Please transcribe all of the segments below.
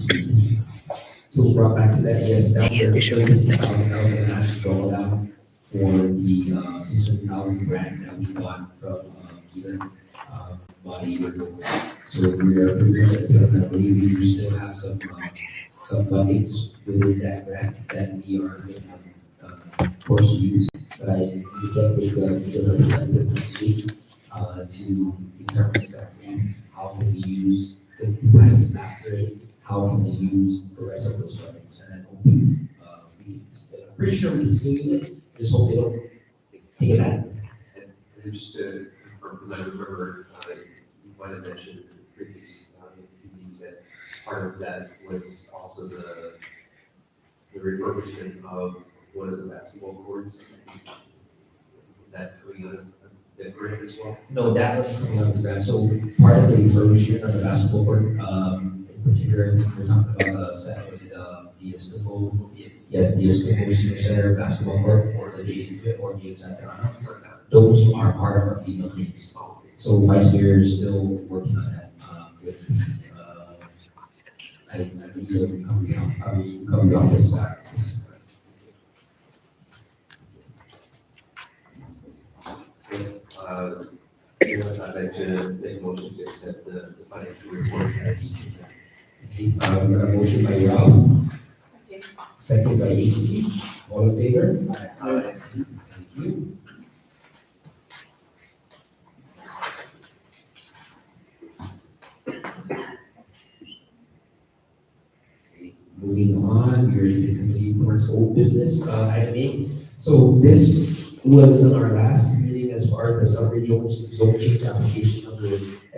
proceed. So brought back to that, yes, that was $36,000 last drawdown for the 600,000 grant that we got from Vill about a year ago. So we are prepared to believe we do still have some fundings within that grant that we are forced to use. But I think we can take the representative next week to determine exactly how can we use, because the time is not ready, how can we use the rest of those fundings. And I hope we can still, I'm pretty sure we can still use it, just hope they don't take it back. And just to confirm, because I remember you might have mentioned in the previous meetings that part of that was also the refurbishment of one of the basketball courts. Is that coming out of that grant as well? No, that was coming out of the grant. So part of the refurbishment of the basketball court, in particular, we're talking about the Escopo, yes, the Escopo Senior Center basketball court, or the adjacent to it, or the Santa Ana. Those are part of our female teams. So Vice Mayor is still working on that with the recovery office. I'd like to make a motion to accept the financial report as We got a motion by Rob, second by AC. All in favor? Aye. Thank you. Moving on, we're ready to continue towards old business, item 8. So this was in our last meeting as far as the summary zone change application number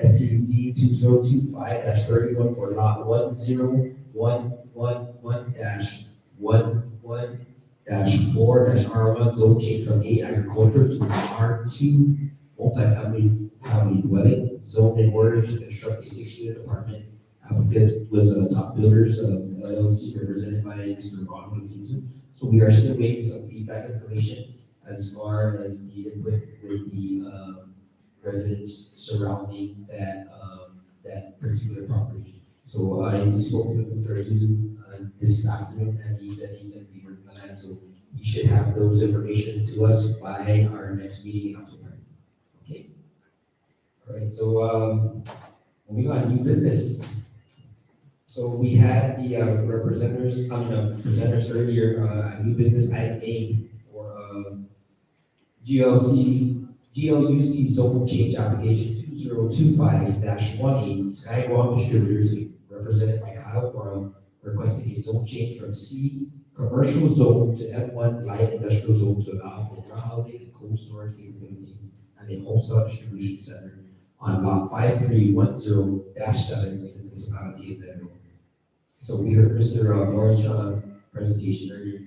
SCZ 2025-31 for lot 10111-11-4-R1 zone change from A agriculture to R2 multifamily dwelling zone in order to construct a 6-unit apartment. Applicant was Top Builders LLC, represented by Mr. Ronald A. So we are still waiting some feedback information as far as the input with the residents surrounding that particular property. So I spoke with Mr. Ayuyu this afternoon, and he said he's going to be working on that. So you should have those information to us by our next meeting in October. Okay. All right. So moving on, new business. So we had the presenters earlier, new business item A for GLUC Zone Change Application 2025-18 Sky Guam Distributors, represented by CALLTO, requesting a zone change from C commercial zone to M1 light industrial zone to allow for warehousing and cold storage capabilities and a wholesale distribution center on lot 5310-7 in the Municipality of Dededo. So we heard Mr. Borja's presentation earlier.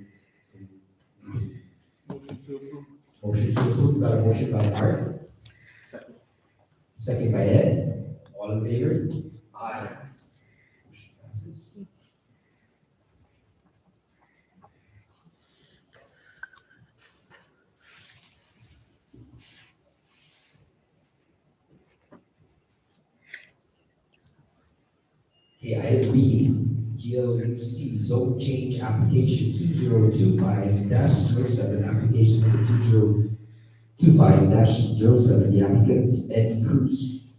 Motion to approve. Got a motion by Art. Second by Ed. All in favor? Aye. Motion passes. Okay, item B. GLUC Zone Change Application 2025-07, application number 2025-07, the applicants Eddie Cruz,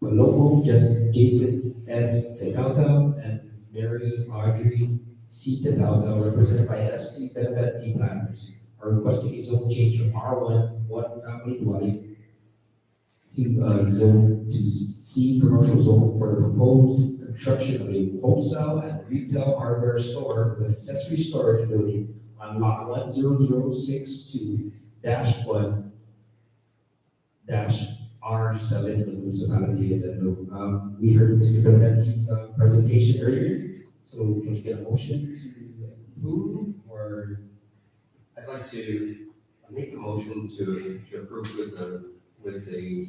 Palomo, Jason S. Tetauta, and Mary Marjorie C. Tetauta, represented by FC Benefit Team Planners, are requesting a zone change from R1, one family dwelling, to C commercial zone for the proposed construction of a wholesale and retail hardware store with accessory storage building on lot 10062-1-R7 in the Municipality of Dededo. We heard Mr. Dmpc's presentation earlier, so can we get a motion to approve, or? I'd like to make a motion to approve with an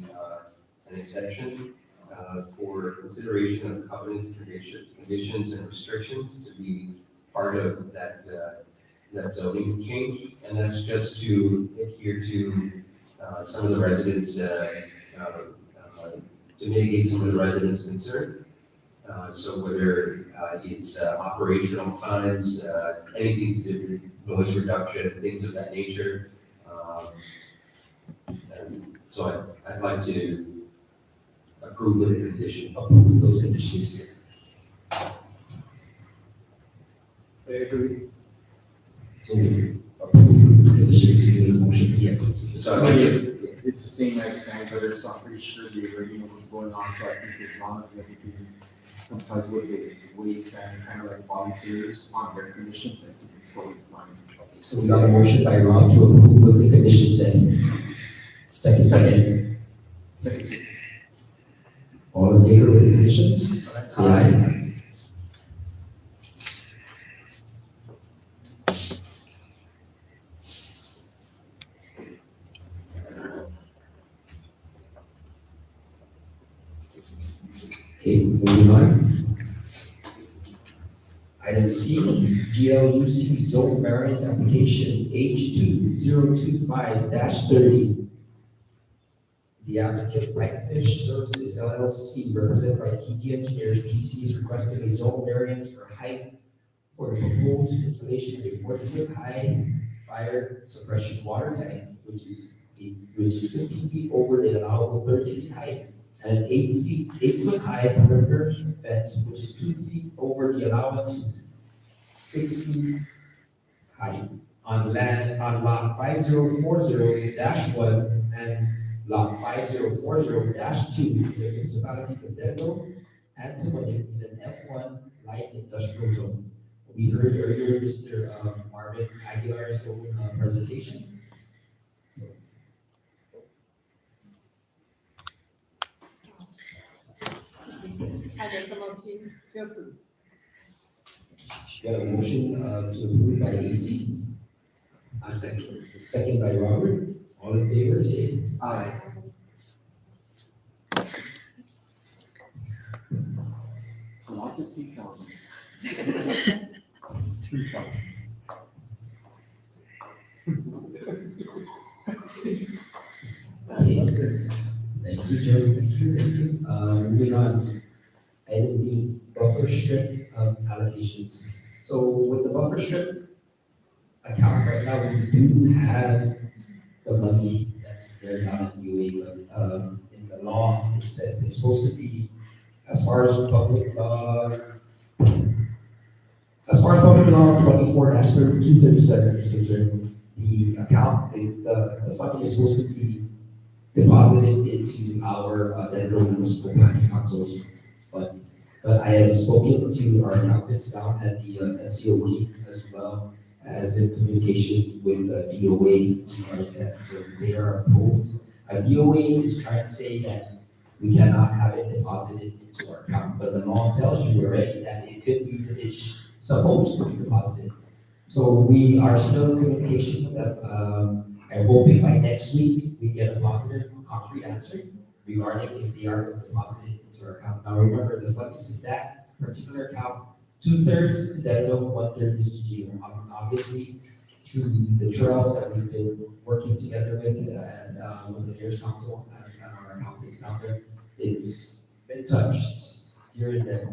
exception for consideration of covenants, conditions, and restrictions to be part of that zoning change, and that's just to adhere to some of the residents to mitigate some of the residents' concern. So whether it's operational times, anything to do with noise reduction, things of that nature. And so I'd like to approve with the condition. Approve with those conditions. I agree. So approve with the conditions, you need a motion, yes. So I'd like to, It's the same as saying, but it's not pretty sure they already know what's going on, so I think as long as everything complies with the waste and kind of like volunteers on their conditions, I think it's totally fine. So we got a motion by Rob to approve with the conditions and second by Ed. Second. All in favor with the conditions? Say aye. Okay, moving on. Item C, GLUC Zone Variance Application H2025-30. The applicant Whitefish Services LLC, represented by TG Engineers PC, is requesting a zone variance for height for the proposed installation of a 40-foot high fire suppression water tank, which is 15 feet over the allowable 30 feet height, and an 8-foot high perimeter fence, which is 2 feet over the allowance 6 feet high on lot 5040-1 and lot 5040-2 in the municipalities of Dededo and Timonic in an F1 light industrial zone. We heard earlier Mr. Marvin Aguilar's presentation. I make a motion to approve. We have a motion to approve by AC. I second. Second by Robert. All in favor, say Aye. So lots of 3,000. 3,000. aye. Thank you, Joe. Thank you. Moving on. Item B, buffer strip allocations. So with the buffer strip account right now, we do have the money that's there down in UA, but in the law, it says it's supposed to be, as far as public law 24-237 is concerned, the account, the funding is supposed to be deposited into our Dededo Municipal Planning Council's fund. But I have spoken to our accountants down at the MCOG as well as in communication with DOA regarding that. So they are opposed. DOA is trying to say that we cannot have it deposited into our account, but the law tells you already that it could be that it's supposed to be deposited. So we are still in communication with them. I'm hoping by next week we get a positive, concrete answer regarding if they are deposited into our account. Now remember, the funding is in that particular account, 2/3 is to Dededo, 1/3 is to GLUC. Obviously, through the trails that we've been working together with and with the Mayor's Council and our accountants down there, it's been touched here and there.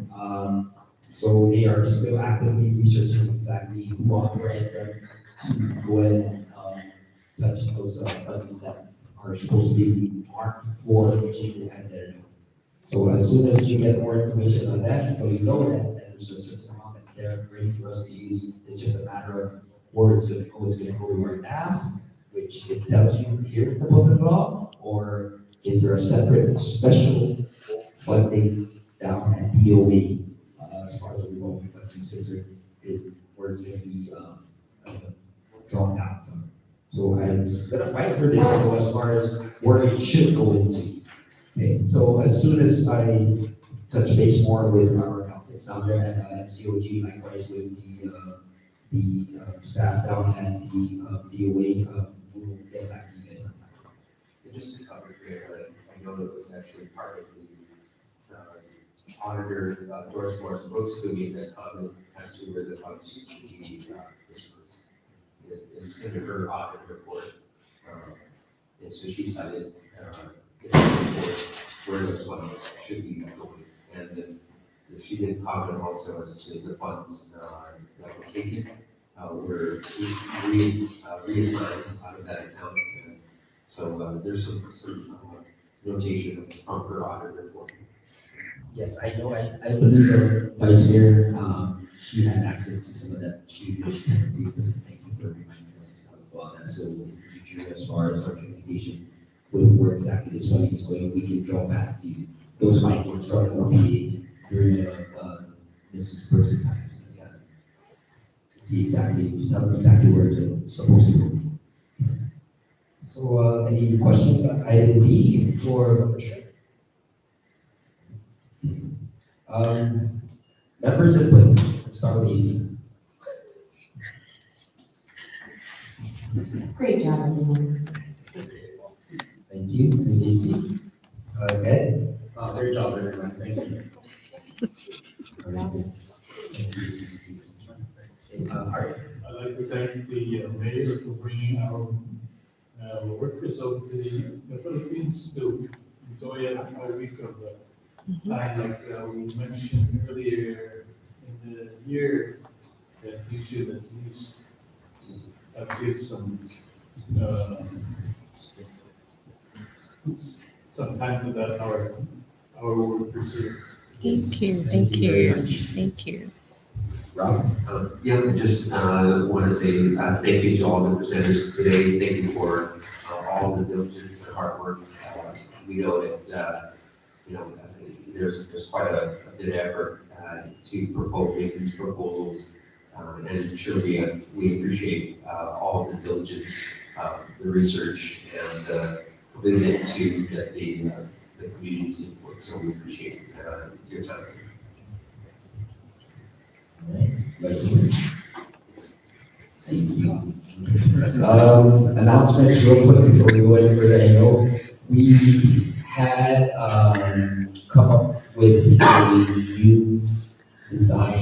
So they are still actively researching exactly who authorized them to go ahead and touch those fundings that are supposed to be marked for GLUC and Dededo. So as soon as we get more information on that, we know that there's a certain amount that's there ready for us to use. It's just a matter of where it's going to go. It's going to go to our NAF, which it tells you here in the public law, or is there a separate special funding down at DOA as far as the revolving funding is concerned, is where it's going to be drawn down from. So I'm going to fight for this as far as where it should go into. Okay, so as soon as I touch base more with our accountants down there at MCOG, likewise with the staff down at the DOA, we'll get back to you guys. And just to cover here, I know that was actually part of the auditor, Doris Moore's books to me that has to do with the funds should be dispersed. It's in her audit report. And so she cited in her report where those funds should be going. And then the she did comment also as to the funds that were taken, were reassigned out of that account. And so there's some notation from her audit report. Yes, I know, I believe the vice mayor, she had access to some of that, she can't believe this, thank you for reminding us about that, so in the future, as far as our communication with where exactly this money is going, we can draw back to those findings from OPA during, Mrs. Brooks' time, so, yeah. See exactly, tell them exactly where it's supposed to go. So, any questions on item B for sure? Members input, let's start with AC. Great job, everyone. Thank you, Ms. AC. Ed? Great job, everyone, thank you. Art? I'd like to thank the mayor for bringing our workers over to the Philippines to enjoy a week of time, like we mentioned earlier in the year, that you should at least give some time to that our workers here. Yes, Thank you, very much. thank you. Rob? Yeah, I just want to say thank you to all the presenters today. Thank you for all the diligence and hard work. We know that there's quite a bit of effort to make these proposals, and sure we appreciate all of the diligence, the research, and the commitment to the community's input. So we appreciate your time. Vice Mayor? Thank you. Announcements real quick before we go any further. I know we had come up with a new design.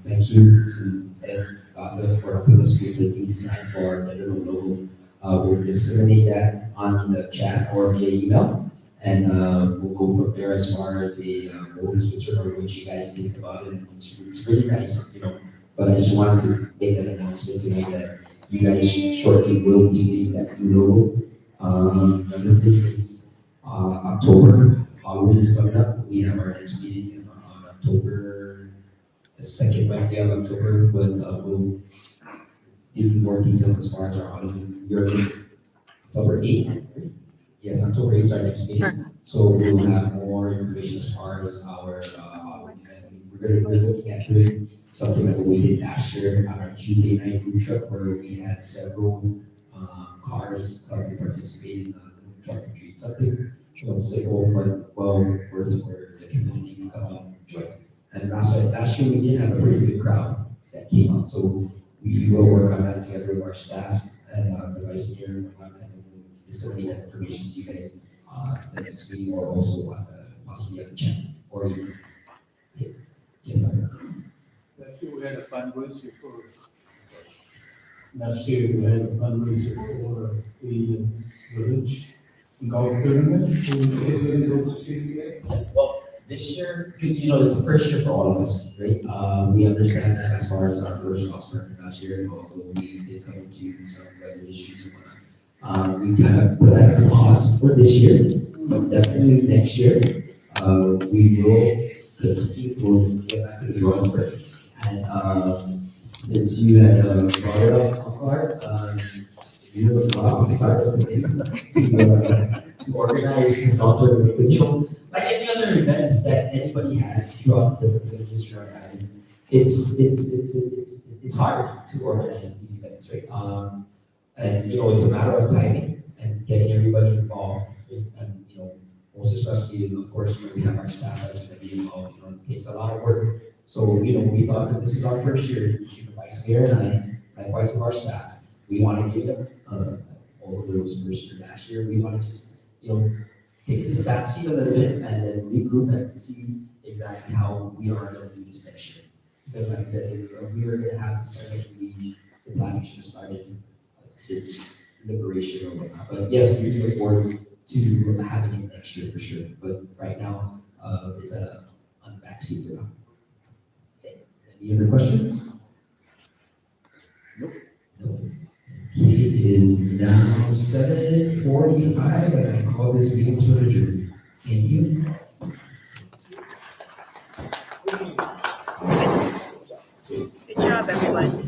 Thank you to Ed Gaza for helping us with the new design for our Dededo logo. We'll disseminate that on the chat or via email, and we'll go from there as far as a bonus concern or what you guys think about it. It's really nice, but I just wanted to make that announcement tonight that you guys shortly will be seeing that new logo. Another thing is October, Halloween is coming up. We have our next meeting on October, the second Wednesday of October, but we'll give you more details as far as our Halloween. You're October 8th? Yes, October 8th is our next meeting. So we will have more information as far as our Halloween event. We're looking at doing something like we did last year on our Tuesday night food truck, where we had several cars participating in the truck and treat, something simple but well worth for the community to come out and enjoy. And last year we did have a pretty good crowd that came out, so we will work on that together with our staff and the vice mayor, and we'll disseminate that information to you guys the next meeting, or also possibly at the channel or even. Yes, sir. Last year we had a fundraiser for the village golf tournament. Well, this year, because it's the first year for all of us, right? We understand that as far as our first golf tournament last year, although we did come into some weather issues and whatnot. We kind of put that on pause for this year, but definitely next year, we will continue. We'll get back to the drawing board. And since you had brought it up, Art, you have a start of the meeting to organize this golf tournament, because like any other events that anybody has throughout the villages throughout the island, it's hard to organize these events, right? And it's a matter of timing and getting everybody involved, right? And most especially, of course, we have our staff that's going to be involved. It takes a lot of work. So we thought that this is our first year, the vice mayor and I, likewise of our staff, we want to give them all of those first year last year. We want to just take the backseat a little bit and then regroup and see exactly how we are going to do this next year. Because like I said, if we were going to have to start the planning should have started since liberation or whatnot. But yes, we look forward to having it next year for sure. But right now, it's on the backseat for now. Any other questions? Nope. No. Okay, it is now 7:45, and I call this meeting to adjourn. Thank you. Good job, everyone.